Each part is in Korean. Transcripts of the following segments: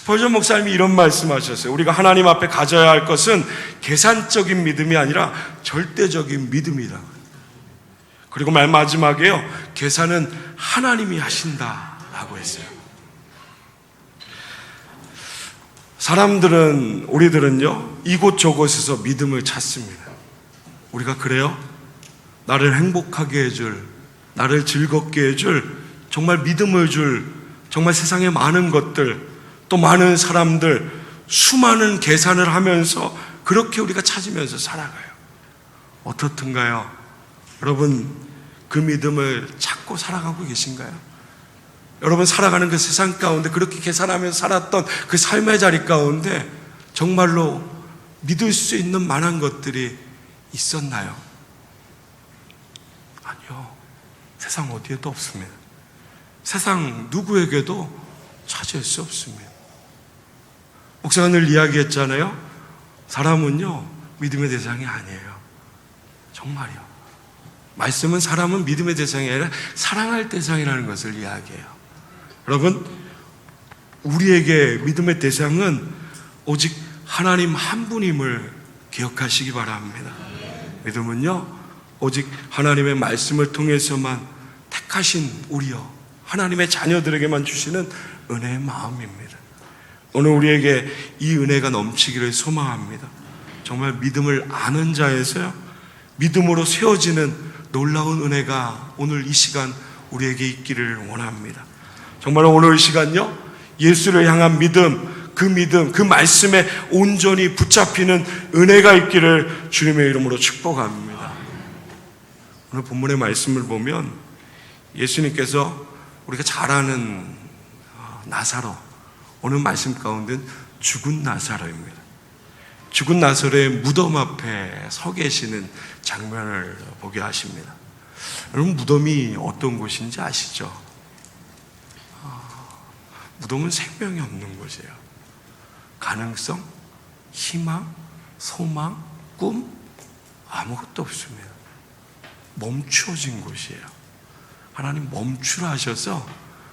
스펄전 목사님이 이런 말씀하셨어요. 우리가 하나님 앞에 가져야 할 것은 계산적인 믿음이 아니라 절대적인 믿음이다. 그리고 말 마지막에요, 계산은 하나님이 하신다라고 했어요. 우리들은요, 이곳저곳에서 믿음을 찾습니다. 우리가 그래요? 나를 행복하게 해줄, 나를 즐겁게 해줄, 정말 믿음을 줄, 정말 세상에 많은 것들, 또 많은 사람들, 수많은 계산을 하면서 그렇게 우리가 찾으면서 살아가요. 어떻든가요? 여러분, 그 믿음을 찾고 살아가고 계신가요? 여러분, 살아가는 그 세상 가운데 그렇게 계산하면서 살았던 그 삶의 자리 가운데 정말로 믿을 수 있는 만한 것들이 있었나요? 아니요. 세상 어디에도 없습니다. 세상 누구에게도 찾을 수 없습니다. 목사가 늘 이야기했잖아요. 사람은요, 믿음의 대상이 아니에요. 정말이요. 말씀은 사람은 믿음의 대상이 아니라 사랑할 대상이라는 것을 이야기해요. 여러분, 우리에게 믿음의 대상은 오직 하나님 한 분임을 기억하시기 바랍니다. 믿음은요, 오직 하나님의 말씀을 통해서만 택하신 우리요, 하나님의 자녀들에게만 주시는 은혜의 마음입니다. 오늘 우리에게 이 은혜가 넘치기를 소망합니다. 정말 믿음을 아는 자에서요, 믿음으로 세워지는 놀라운 은혜가 오늘 이 시간 우리에게 있기를 원합니다. 정말 오늘 이 시간요, 예수를 향한 믿음, 그 말씀에 온전히 붙잡히는 은혜가 있기를 주님의 이름으로 축복합니다. 오늘 본문의 말씀을 보면 예수님께서 우리가 잘 아는 나사로, 오늘 말씀 가운데는 죽은 나사로입니다. 죽은 나사로의 무덤 앞에 서 계시는 장면을 보게 하십니다. 여러분, 무덤이 어떤 곳인지 아시죠? 무덤은 생명이 없는 곳이에요. 가능성, 희망, 소망, 꿈, 아무것도 없습니다. 멈추어진 곳이에요. 하나님 멈추라 하셔서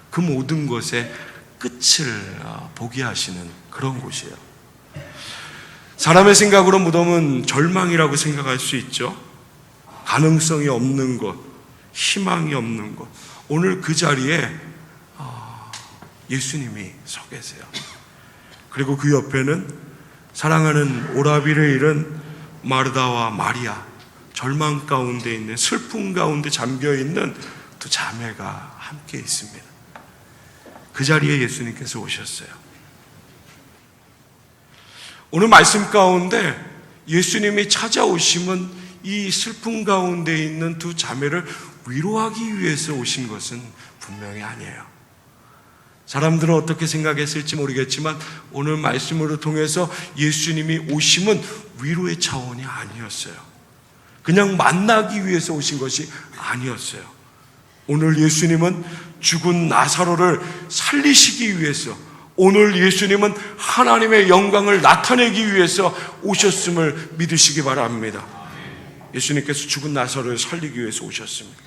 그 모든 것에 끝을 보게 하시는 그런 곳이에요. 사람의 생각으로 무덤은 절망이라고 생각할 수 있죠. 가능성이 없는 곳, 희망이 없는 곳. 오늘 그 자리에 예수님이 서 계세요. 그리고 그 옆에는 사랑하는 오라비를 잃은 마르다와 마리아, 절망 가운데 있는, 슬픔 가운데 잠겨있는 두 자매가 함께 있습니다. 그 자리에 예수님께서 오셨어요. 오늘 말씀 가운데 예수님이 찾아오심은 이 슬픔 가운데 있는 두 자매를 위로하기 위해서 오신 것은 분명히 아니에요. 사람들은 어떻게 생각했을지 모르겠지만 오늘 말씀으로 통해서 예수님이 오심은 위로의 차원이 아니었어요. 그냥 만나기 위해서 오신 것이 아니었어요. 오늘 예수님은 죽은 나사로를 살리시기 위해서, 오늘 예수님은 하나님의 영광을 나타내기 위해서 오셨음을 믿으시기 바랍니다. 예수님께서 죽은 나사로를 살리기 위해서 오셨습니다.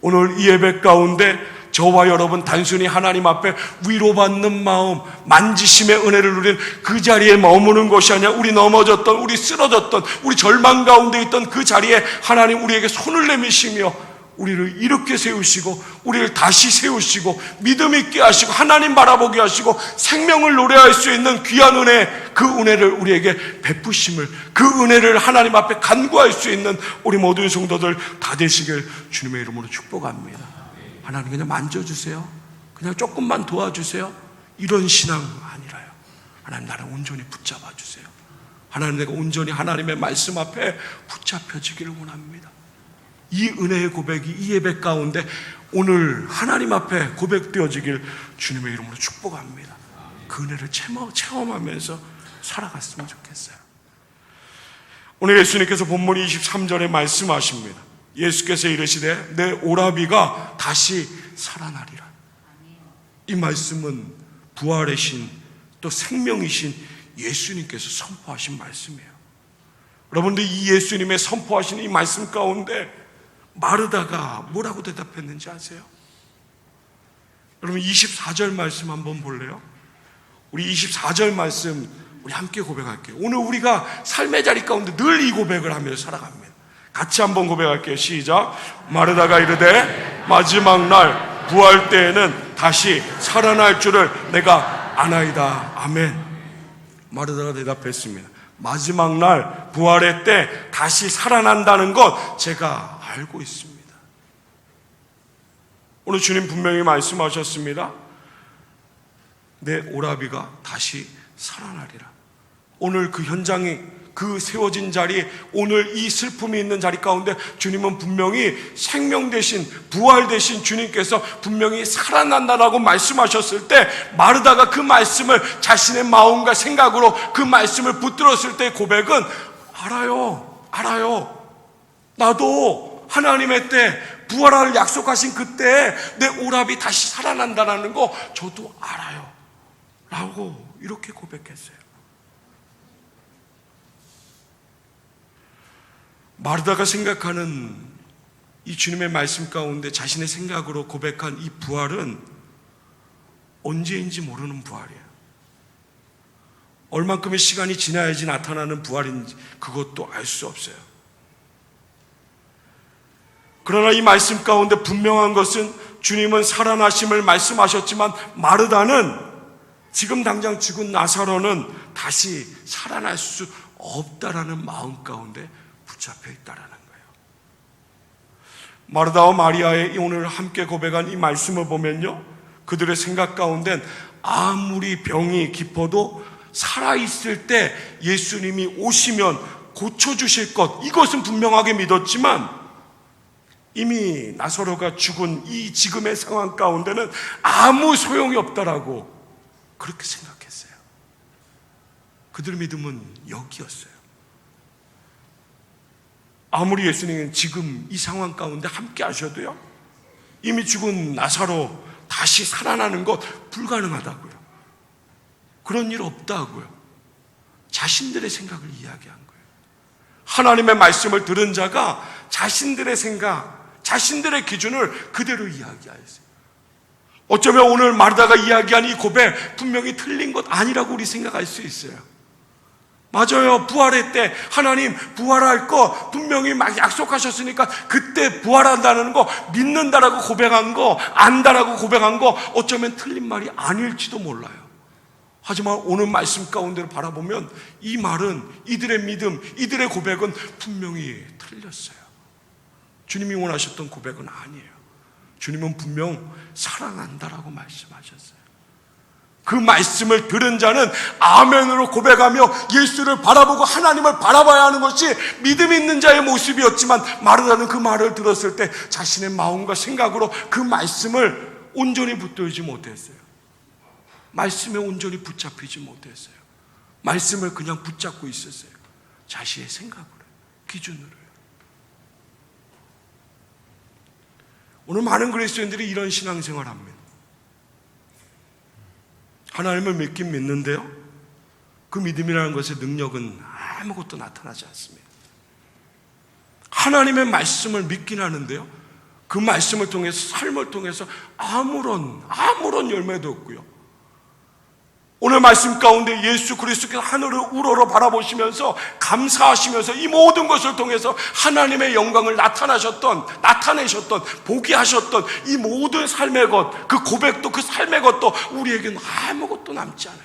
오늘 이 예배 가운데 저와 여러분 단순히 하나님 앞에 위로받는 마음, 만지심의 은혜를 누린 그 자리에 머무는 것이 아니라 우리 넘어졌던, 우리 쓰러졌던, 우리 절망 가운데 있던 그 자리에 하나님 우리에게 손을 내미시며 우리를 이렇게 세우시고 우리를 다시 세우시고 믿음 있게 하시고 하나님 바라보게 하시고 생명을 노래할 수 있는 귀한 은혜, 그 은혜를 우리에게 베푸심을, 그 은혜를 하나님 앞에 간구할 수 있는 우리 모든 성도들 다 되시길 주님의 이름으로 축복합니다. 하나님 그냥 만져주세요. 그냥 조금만 도와주세요. 이런 신앙 아니라요. 하나님 나를 온전히 붙잡아 주세요. 하나님 내가 온전히 하나님의 말씀 앞에 붙잡혀지기를 원합니다. 이 은혜의 고백이 이 예배 가운데 오늘 하나님 앞에 고백되어지길 주님의 이름으로 축복합니다. 그 은혜를 체험하면서 살아갔으면 좋겠어요. 오늘 예수님께서 본문 23절에 말씀하십니다. 예수께서 이르시되 내 오라비가 다시 살아나리라. 이 말씀은 부활의 신, 또 생명이신 예수님께서 선포하신 말씀이에요. 여러분들 이 예수님의 선포하신 이 말씀 가운데 마르다가 뭐라고 대답했는지 아세요? 여러분 24절 말씀 한번 볼래요? 우리 24절 말씀 우리 함께 고백할게요. 오늘 우리가 삶의 자리 가운데 늘 이 고백을 하며 살아갑니다. 같이 한번 고백할게요. 시작. 마르다가 이르되 마지막 날 부활 때에는 다시 살아날 줄을 내가 아나이다. 아멘. 마르다가 대답했습니다. 마지막 날 부활의 때 다시 살아난다는 것 제가 알고 있습니다. 오늘 주님 분명히 말씀하셨습니다. 내 오라비가 다시 살아나리라. 오늘 그 현장이, 그 세워진 자리, 오늘 이 슬픔이 있는 자리 가운데 주님은 분명히 생명 대신, 부활 대신 주님께서 분명히 살아난다라고 말씀하셨을 때, 마르다가 그 말씀을 자신의 마음과 생각으로 그 말씀을 붙들었을 때 고백은 알아요. 나도 하나님의 때 부활을 약속하신 그때 내 오라비 다시 살아난다는 거 저도 알아요 라고 이렇게 고백했어요. 마르다가 생각하는 이 주님의 말씀 가운데 자신의 생각으로 고백한 이 부활은 언제인지 모르는 부활이에요. 얼만큼의 시간이 지나야지 나타나는 부활인지 그것도 알 수 없어요. 그러나 이 말씀 가운데 분명한 것은 주님은 살아나심을 말씀하셨지만 마르다는 지금 당장 죽은 나사로는 다시 살아날 수 없다라는 마음 가운데 붙잡혀 있다라는 거예요. 마르다와 마리아의 오늘 함께 고백한 이 말씀을 보면요, 그들의 생각 가운데는 아무리 병이 깊어도 살아있을 때 예수님이 오시면 고쳐주실 것, 이것은 분명하게 믿었지만 이미 나사로가 죽은 이 지금의 상황 가운데는 아무 소용이 없다라고 그렇게 생각했어요. 그들의 믿음은 여기였어요. 아무리 예수님은 지금 이 상황 가운데 함께 하셔도요, 이미 죽은 나사로 다시 살아나는 것 불가능하다고요. 그런 일 없다고요. 자신들의 생각을 이야기한 거예요. 하나님의 말씀을 들은 자가 자신들의 생각, 자신들의 기준을 그대로 이야기하였어요. 어쩌면 오늘 마르다가 이야기한 이 고백 분명히 틀린 것 아니라고 우리 생각할 수 있어요. 맞아요. 부활의 때 하나님 부활할 거 분명히 막 약속하셨으니까 그때 부활한다는 거 믿는다라고 고백한 거, 안다라고 고백한 거 어쩌면 틀린 말이 아닐지도 몰라요. 하지만 오늘 말씀 가운데를 바라보면 이 말은, 이들의 믿음, 이들의 고백은 분명히 틀렸어요. 주님이 원하셨던 고백은 아니에요. 주님은 분명 살아난다라고 말씀하셨어요. 그 말씀을 들은 자는 아멘으로 고백하며 예수를 바라보고 하나님을 바라봐야 하는 것이 믿음 있는 자의 모습이었지만 마르다는 그 말을 들었을 때 자신의 마음과 생각으로 그 말씀을 온전히 붙들지 못했어요. 말씀에 온전히 붙잡히지 못했어요. 말씀을 그냥 붙잡고 있었어요. 자신의 생각으로, 기준으로요. 오늘 많은 그리스도인들이 이런 신앙생활을 합니다. 하나님을 믿긴 믿는데요, 그 믿음이라는 것의 능력은 아무것도 나타나지 않습니다. 하나님의 말씀을 믿긴 하는데요, 그 말씀을 통해서, 삶을 통해서 아무런 열매도 없고요. 오늘 말씀 가운데 예수 그리스도께서 하늘을 우러러 바라보시면서 감사하시면서 이 모든 것을 통해서 하나님의 영광을 나타내셨던, 보게 하셨던 이 모든 삶의 것, 그 고백도, 그 삶의 것도 우리에게는 아무것도 남지 않아요.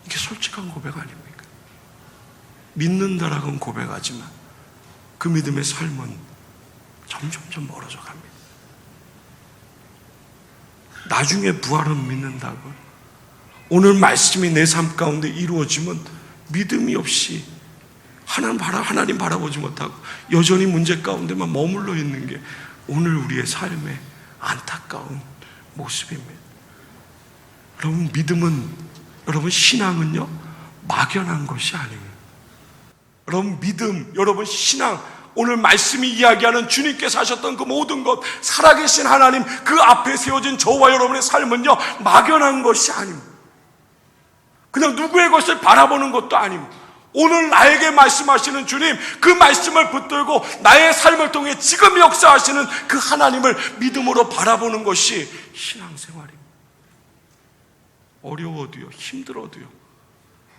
이게 솔직한 고백 아닙니까? 믿는다라고는 고백하지만 그 믿음의 삶은 점점점 멀어져 갑니다. 나중에 부활은 믿는다고, 오늘 말씀이 내 삶 가운데 이루어지면 믿음이 없이 하나님 바라보지 못하고 여전히 문제 가운데만 머물러 있는 게 오늘 우리의 삶의 안타까운 모습입니다. 여러분, 믿음은, 여러분 신앙은요 막연한 것이 아닙니다. 여러분 믿음, 여러분 신앙, 오늘 말씀이 이야기하는 주님께서 하셨던 그 모든 것, 살아계신 하나님 그 앞에 세워진 저와 여러분의 삶은요 막연한 것이 아닙니다. 그냥 누구의 것을 바라보는 것도 아닙니다. 오늘 나에게 말씀하시는 주님, 그 말씀을 붙들고 나의 삶을 통해 지금 역사하시는 그 하나님을 믿음으로 바라보는 것이 신앙생활입니다. 어려워도요, 힘들어도요,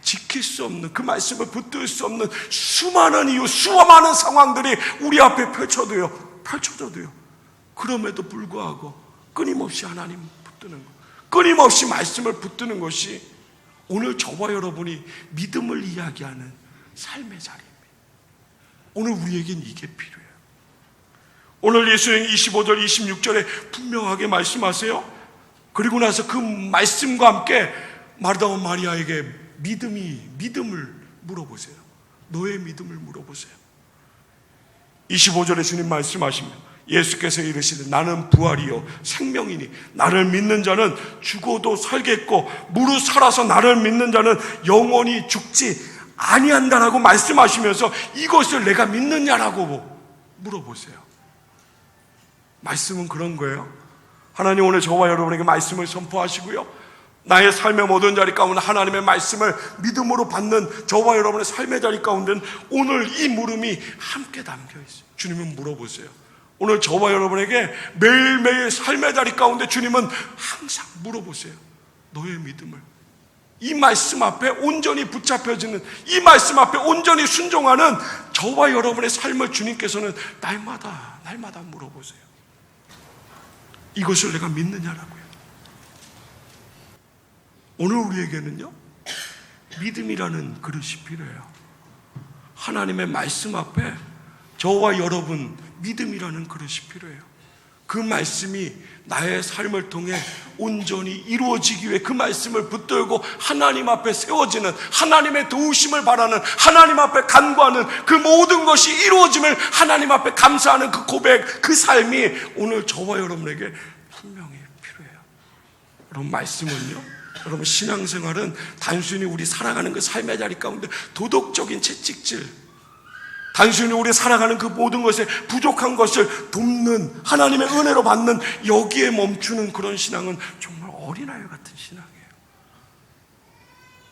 지킬 수 없는, 그 말씀을 붙들 수 없는 수많은 이유, 수많은 상황들이 우리 앞에 펼쳐져도요, 그럼에도 불구하고 끊임없이 하나님 붙드는 것, 끊임없이 말씀을 붙드는 것이 오늘 저와 여러분이 믿음을 이야기하는 삶의 자리입니다. 오늘 우리에겐 이게 필요해요. 오늘 예수님 25절 26절에 분명하게 말씀하세요. 그리고 나서 그 말씀과 함께 마르다와 마리아에게 믿음을 물어보세요. 너의 믿음을 물어보세요. 25절에 주님 말씀하십니다. 예수께서 이르시되 나는 부활이요 생명이니 나를 믿는 자는 죽어도 살겠고 무릇 살아서 나를 믿는 자는 영원히 죽지 아니한다라고 말씀하시면서 이것을 내가 믿느냐라고 물어보세요. 말씀은 그런 거예요. 하나님 오늘 저와 여러분에게 말씀을 선포하시고요, 나의 삶의 모든 자리 가운데 하나님의 말씀을 믿음으로 받는 저와 여러분의 삶의 자리 가운데는 오늘 이 물음이 함께 담겨 있어요. 주님은 물어보세요. 오늘 저와 여러분에게 매일매일 삶의 자리 가운데 주님은 항상 물어보세요. 너의 믿음을, 이 말씀 앞에 온전히 붙잡혀지는, 이 말씀 앞에 온전히 순종하는 저와 여러분의 삶을 주님께서는 날마다 물어보세요. 이것을 내가 믿느냐라고요. 오늘 우리에게는요, 믿음이라는 그릇이 필요해요. 하나님의 말씀 앞에 저와 여러분 믿음이라는 그릇이 필요해요. 그 말씀이 나의 삶을 통해 온전히 이루어지기 위해 그 말씀을 붙들고 하나님 앞에 세워지는, 하나님의 도우심을 바라는, 하나님 앞에 간구하는 그 모든 것이 이루어짐을 하나님 앞에 감사하는 그 고백, 그 삶이 오늘 저와 여러분에게 분명히 필요해요. 여러분, 말씀은요, 여러분 신앙생활은 단순히 우리 살아가는 그 삶의 자리 가운데 도덕적인 채찍질, 단순히 우리 살아가는 그 모든 것에 부족한 것을 돕는, 하나님의 은혜로 받는 여기에 멈추는 그런 신앙은 정말 어린아이 같은 신앙이에요.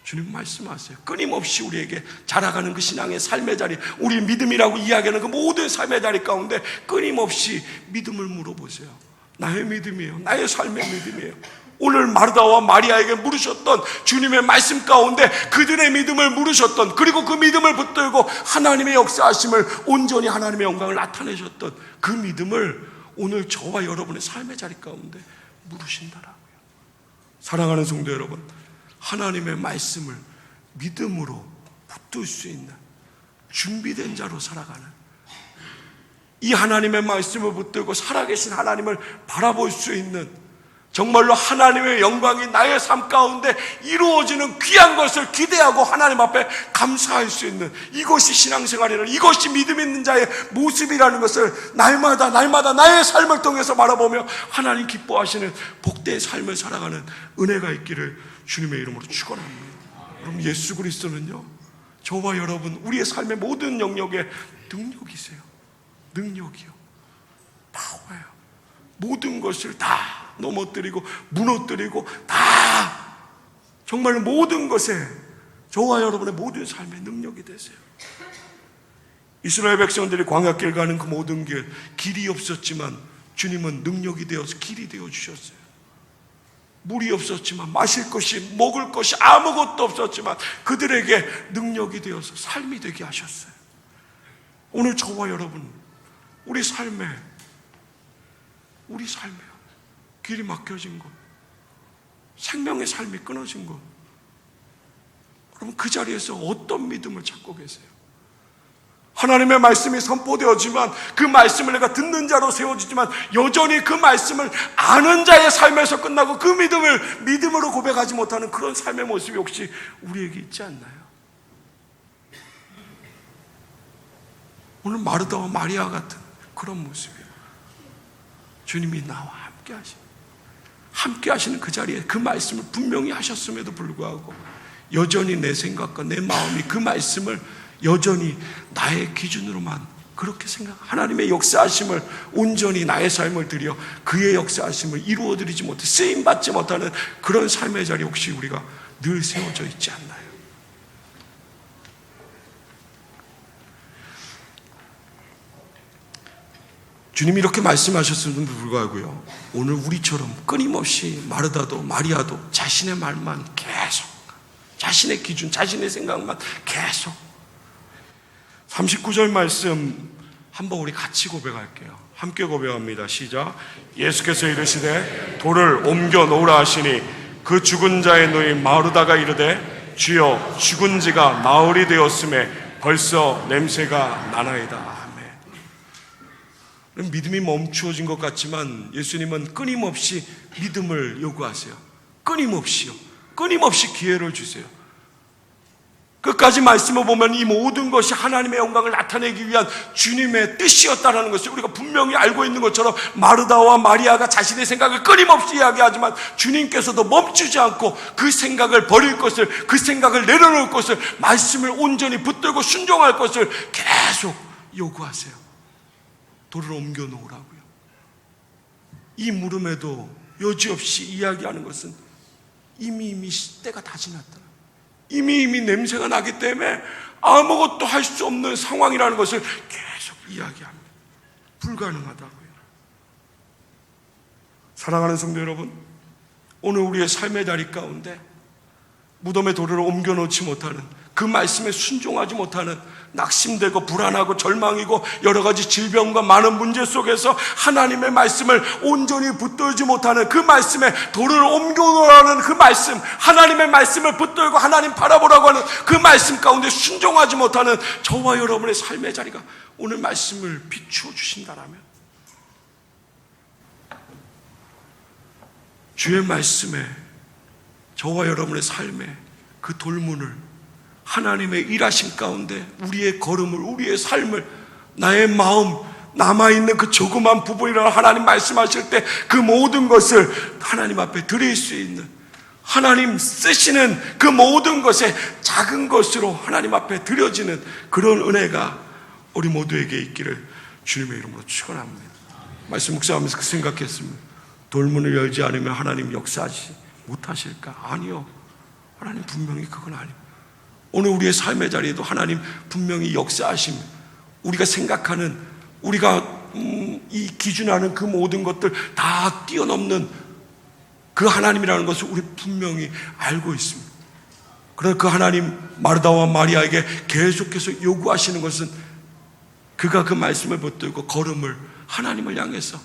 주님 말씀하세요. 끊임없이 우리에게 자라가는 그 신앙의 삶의 자리, 우리 믿음이라고 이야기하는 그 모든 삶의 자리 가운데 끊임없이 믿음을 물어보세요. 나의 믿음이에요. 나의 삶의 믿음이에요. 오늘 마르다와 마리아에게 물으셨던 주님의 말씀 가운데 그들의 믿음을 물으셨던, 그리고 그 믿음을 붙들고 하나님의 역사하심을, 온전히 하나님의 영광을 나타내셨던 그 믿음을 오늘 저와 여러분의 삶의 자리 가운데 물으신다라고요. 사랑하는 성도 여러분, 하나님의 말씀을 믿음으로 붙들 수 있는 준비된 자로 살아가는, 이 하나님의 말씀을 붙들고 살아계신 하나님을 바라볼 수 있는, 정말로 하나님의 영광이 나의 삶 가운데 이루어지는 귀한 것을 기대하고 하나님 앞에 감사할 수 있는, 이것이 신앙생활이라는, 이것이 믿음 있는 자의 모습이라는 것을 날마다 나의 삶을 통해서 바라보며 하나님 기뻐하시는 복된 삶을 살아가는 은혜가 있기를 주님의 이름으로 축원합니다. 여러분, 예수 그리스도는요, 저와 여러분 우리의 삶의 모든 영역에 능력이세요. 능력이요, 파워예요. 모든 것을 다 넘어뜨리고 무너뜨리고 다, 정말 모든 것에 저와 여러분의 모든 삶의 능력이 되세요. 이스라엘 백성들이 광야길 가는 그 모든 길이 없었지만 주님은 능력이 되어서 길이 되어 주셨어요. 물이 없었지만, 마실 것이, 먹을 것이 아무것도 없었지만 그들에게 능력이 되어서 삶이 되게 하셨어요. 오늘 저와 여러분 우리 삶에 길이 막혀진 것, 생명의 삶이 끊어진 것, 여러분 그 자리에서 어떤 믿음을 찾고 계세요? 하나님의 말씀이 선포되었지만, 그 말씀을 내가 듣는 자로 세워지지만 여전히 그 말씀을 아는 자의 삶에서 끝나고 그 믿음을 믿음으로 고백하지 못하는 그런 삶의 모습이 혹시 우리에게 있지 않나요? 오늘 마르다와 마리아 같은 그런 모습이에요. 주님이 나와 함께 하시는 그 자리에 그 말씀을 분명히 하셨음에도 불구하고 여전히 내 생각과 내 마음이 그 말씀을 여전히 나의 기준으로만 그렇게 하나님의 역사하심을 온전히 나의 삶을 들여 그의 역사하심을 이루어드리지 못해 쓰임받지 못하는 그런 삶의 자리 혹시 우리가 늘 세워져 있지 않나요? 주님이 이렇게 말씀하셨음에도 불구하고요, 오늘 우리처럼 끊임없이 마르다도 마리아도 자신의 말만 계속, 자신의 기준, 자신의 생각만 계속. 39절 말씀 한번 우리 같이 고백할게요. 함께 고백합니다. 시작. 예수께서 이르시되 돌을 옮겨 놓으라 하시니 그 죽은 자의 누이 마르다가 이르되 주여 죽은 지가 나흘이 되었음에 벌써 냄새가 나나이다. 믿음이 멈추어진 것 같지만 예수님은 끊임없이 믿음을 요구하세요. 끊임없이요. 끊임없이 기회를 주세요. 끝까지 말씀을 보면 이 모든 것이 하나님의 영광을 나타내기 위한 주님의 뜻이었다는 것을 우리가 분명히 알고 있는 것처럼 마르다와 마리아가 자신의 생각을 끊임없이 이야기하지만 주님께서도 멈추지 않고 그 생각을 버릴 것을, 그 생각을 내려놓을 것을, 말씀을 온전히 붙들고 순종할 것을 계속 요구하세요. 돌을 옮겨 놓으라고요. 이 물음에도 여지없이 이야기하는 것은 이미 때가 다 지났다. 이미 냄새가 나기 때문에 아무것도 할 수 없는 상황이라는 것을 계속 이야기합니다. 불가능하다고요. 사랑하는 성도 여러분, 오늘 우리의 삶의 자리 가운데 무덤에 돌을 옮겨 놓지 못하는, 그 말씀에 순종하지 못하는, 낙심되고 불안하고 절망이고 여러 가지 질병과 많은 문제 속에서 하나님의 말씀을 온전히 붙들지 못하는, 그 말씀에 돌을 옮겨놓으라는 그 말씀, 하나님의 말씀을 붙들고 하나님 바라보라고 하는 그 말씀 가운데 순종하지 못하는 저와 여러분의 삶의 자리가 오늘 말씀을 비추어 주신다라면, 주의 말씀에 저와 여러분의 삶에 그 돌문을, 하나님의 일하심 가운데 우리의 걸음을, 우리의 삶을, 나의 마음, 남아있는 그 조그만 부분이라는 하나님 말씀하실 때 그 모든 것을 하나님 앞에 드릴 수 있는, 하나님 쓰시는 그 모든 것에 작은 것으로 하나님 앞에 드려지는 그런 은혜가 우리 모두에게 있기를 주님의 이름으로 축원합니다. 말씀 묵상하면서 그 생각했습니다. 돌문을 열지 않으면 하나님 역사하지 못하실까? 아니요. 하나님 분명히 그건 아니에요. 오늘 우리의 삶의 자리에도 하나님 분명히 역사하심, 우리가 생각하는, 우리가 이 기준하는 그 모든 것들 다 뛰어넘는 그 하나님이라는 것을 우리 분명히 알고 있습니다. 그러나 그 하나님, 마르다와 마리아에게 계속해서 요구하시는 것은 그가 그 말씀을 붙들고 걸음을 하나님을 향해서,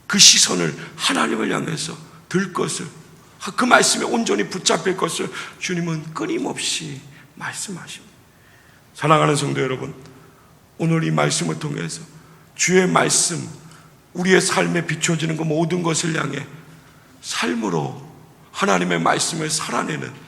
그 시선을 하나님을 향해서 들 것을, 그 말씀에 온전히 붙잡힐 것을 주님은 끊임없이 말씀하십니다. 사랑하는 성도 여러분, 오늘 이 말씀을 통해서 주의 말씀, 우리의 삶에 비춰지는 그 모든 것을 향해 삶으로 하나님의 말씀을 살아내는,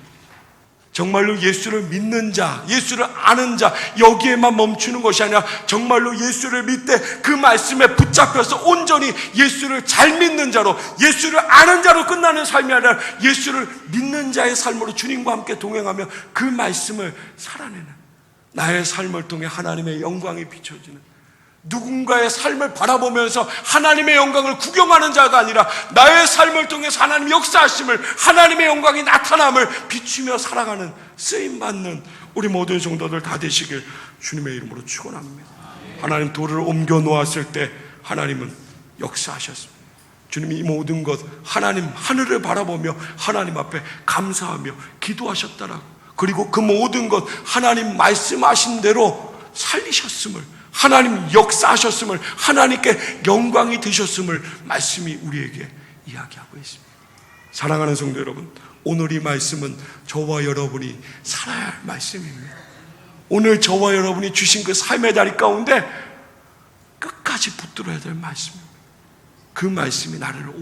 정말로 예수를 믿는 자, 예수를 아는 자, 여기에만 멈추는 것이 아니라 정말로 예수를 믿되 그 말씀에 붙잡혀서 온전히 예수를 잘 믿는 자로, 예수를 아는 자로 끝나는 삶이 아니라 예수를 믿는 자의 삶으로 주님과 함께 동행하며 그 말씀을 살아내는, 나의 삶을 통해 하나님의 영광이 비춰지는, 누군가의 삶을 바라보면서 하나님의 영광을 구경하는 자가 아니라 나의 삶을 통해서 하나님의 역사하심을, 하나님의 영광이 나타남을 비추며 살아가는, 쓰임받는 우리 모든 성도들 다 되시길 주님의 이름으로 축원합니다. 하나님 돌을 옮겨 놓았을 때 하나님은 역사하셨습니다. 주님이 이 모든 것, 하나님 하늘을 바라보며 하나님 앞에 감사하며 기도하셨다라고, 그리고 그 모든 것 하나님 말씀하신 대로 살리셨음을, 하나님 역사하셨음을, 하나님께 영광이 되셨음을 말씀이 우리에게 이야기하고 있습니다. 사랑하는 성도 여러분, 오늘 이 말씀은 저와 여러분이 살아야 할 말씀입니다. 오늘 저와 여러분이 주신 그 삶의 자리 가운데 끝까지 붙들어야 될 말씀입니다. 그 말씀이 나를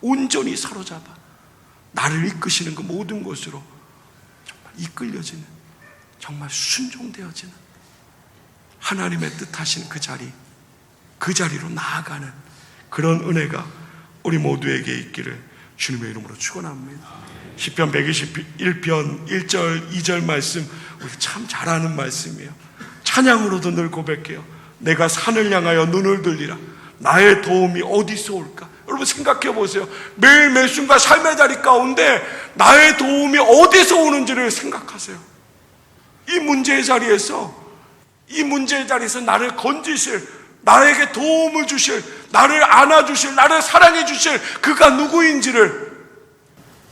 온전히 사로잡아 나를 이끄시는 그 모든 것으로 정말 이끌려지는, 정말 순종되어지는 하나님의 뜻하신 그 자리로 나아가는 그런 은혜가 우리 모두에게 있기를 주님의 이름으로 축원합니다. 시편 121편 1절 2절 말씀 우리 참 잘 아는 말씀이에요. 찬양으로도 늘 고백해요. 내가 산을 향하여 눈을 들리라. 나의 도움이 어디서 올까? 여러분 생각해 보세요. 매일 매순간 삶의 자리 가운데 나의 도움이 어디서 오는지를 생각하세요. 이 문제의 자리에서 나를 건지실, 나에게 도움을 주실, 나를 안아주실, 나를 사랑해 주실 그가 누구인지를,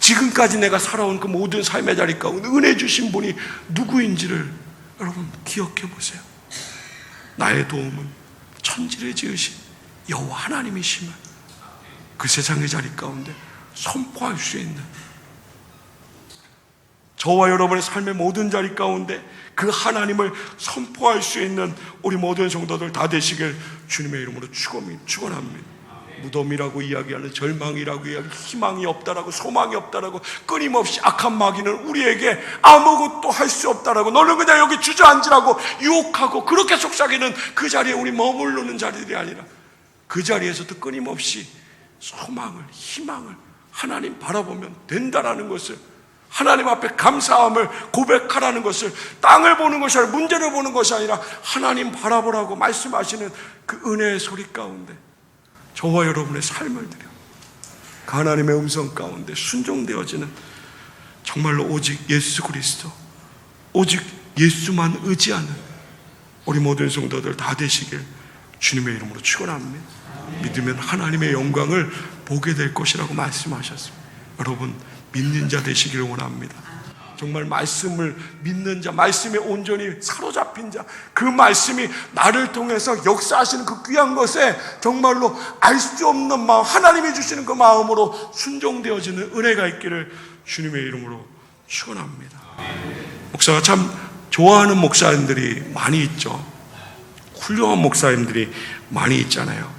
지금까지 내가 살아온 그 모든 삶의 자리 가운데 은혜 주신 분이 누구인지를 여러분 기억해 보세요. 나의 도움은 천지를 지으신 여호와 하나님이심을 그 세상의 자리 가운데 선포할 수 있는, 저와 여러분의 삶의 모든 자리 가운데 그 하나님을 선포할 수 있는 우리 모든 성도들 다 되시길 주님의 이름으로 축원합니다. 무덤이라고 이야기하는, 절망이라고 이야기하는, 희망이 없다라고, 소망이 없다라고, 끊임없이 악한 마귀는 우리에게 아무것도 할 수 없다라고, 너는 그냥 여기 주저앉으라고 유혹하고 그렇게 속삭이는 그 자리에 우리 머무르는 자리들이 아니라 그 자리에서도 끊임없이 소망을, 희망을, 하나님 바라보면 된다라는 것을, 하나님 앞에 감사함을 고백하라는 것을, 땅을 보는 것이 아니라, 문제를 보는 것이 아니라 하나님 바라보라고 말씀하시는 그 은혜의 소리 가운데 저와 여러분의 삶을 드려 그 하나님의 음성 가운데 순종되어지는, 정말로 오직 예수 그리스도, 오직 예수만 의지하는 우리 모든 성도들 다 되시길 주님의 이름으로 축원합니다. 믿으면 하나님의 영광을 보게 될 것이라고 말씀하셨습니다. 여러분 믿는 자 되시기를 원합니다. 정말 말씀을 믿는 자, 말씀에 온전히 사로잡힌 자, 그 말씀이 나를 통해서 역사하시는 그 귀한 것에 정말로 알 수 없는 마음, 하나님이 주시는 그 마음으로 순종되어지는 은혜가 있기를 주님의 이름으로 축원합니다. 목사가 참 좋아하는 목사님들이 많이 있죠. 훌륭한 목사님들이 많이 있잖아요.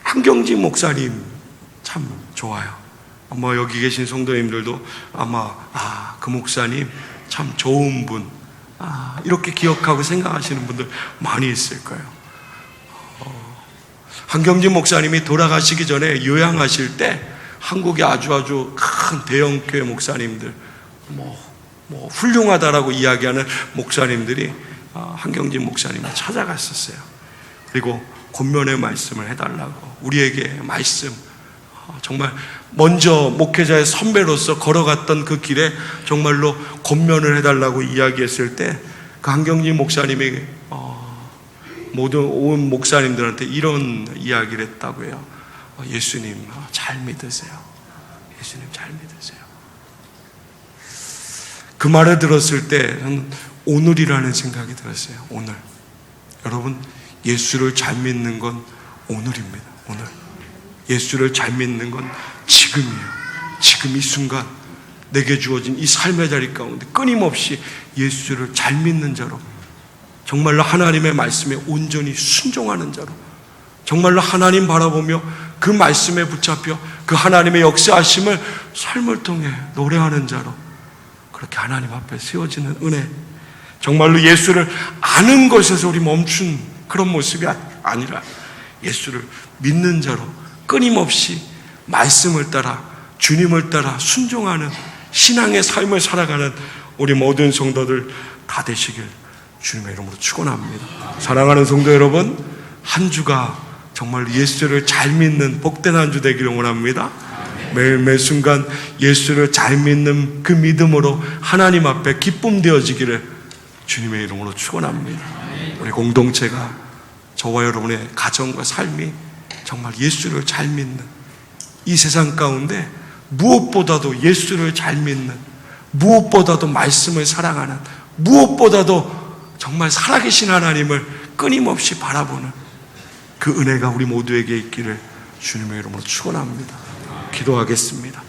한경진 목사님 참 좋아요. 아마 여기 계신 성도님들도 아마 그 목사님 참 좋은 분, 이렇게 기억하고 생각하시는 분들 많이 있을 거예요. 한경진 목사님이 돌아가시기 전에 요양하실 때 한국의 아주 큰 대형교회 목사님들, 훌륭하다라고 이야기하는 목사님들이 한경진 목사님을 찾아갔었어요. 그리고 권면의 말씀을 해달라고, 우리에게 말씀, 정말 먼저 목회자의 선배로서 걸어갔던 그 길에 정말로 권면을 해달라고 이야기했을 때 그 한경진 목사님이 모든 온 목사님들한테 이런 이야기를 했다고 해요. 예수님 잘 믿으세요. 예수님 잘 믿으세요. 그 말을 들었을 때 저는 오늘이라는 생각이 들었어요. 오늘. 여러분 예수를 잘 믿는 건 오늘입니다. 오늘. 예수를 잘 믿는 건 지금이에요. 지금 이 순간 내게 주어진 이 삶의 자리 가운데 끊임없이 예수를 잘 믿는 자로, 정말로 하나님의 말씀에 온전히 순종하는 자로, 정말로 하나님 바라보며 그 말씀에 붙잡혀 그 하나님의 역사하심을 삶을 통해 노래하는 자로, 그렇게 하나님 앞에 세워지는 은혜, 정말로 예수를 아는 것에서 우리 멈춘 그런 모습이 아니라 예수를 믿는 자로 끊임없이 말씀을 따라, 주님을 따라 순종하는 신앙의 삶을 살아가는 우리 모든 성도들 다 되시길 주님의 이름으로 축원합니다. 사랑하는 성도 여러분, 한 주가 정말 예수를 잘 믿는 복된 한 주 되기를 원합니다. 매일 순간 예수를 잘 믿는 그 믿음으로 하나님 앞에 기쁨 되어지기를 주님의 이름으로 축원합니다. 우리 공동체가, 저와 여러분의 가정과 삶이 정말 예수를 잘 믿는 이 세상 가운데 무엇보다도 예수를 잘 믿는, 무엇보다도 말씀을 사랑하는, 무엇보다도 정말 살아계신 하나님을 끊임없이 바라보는 그 은혜가 우리 모두에게 있기를 주님의 이름으로 축원합니다. 기도하겠습니다.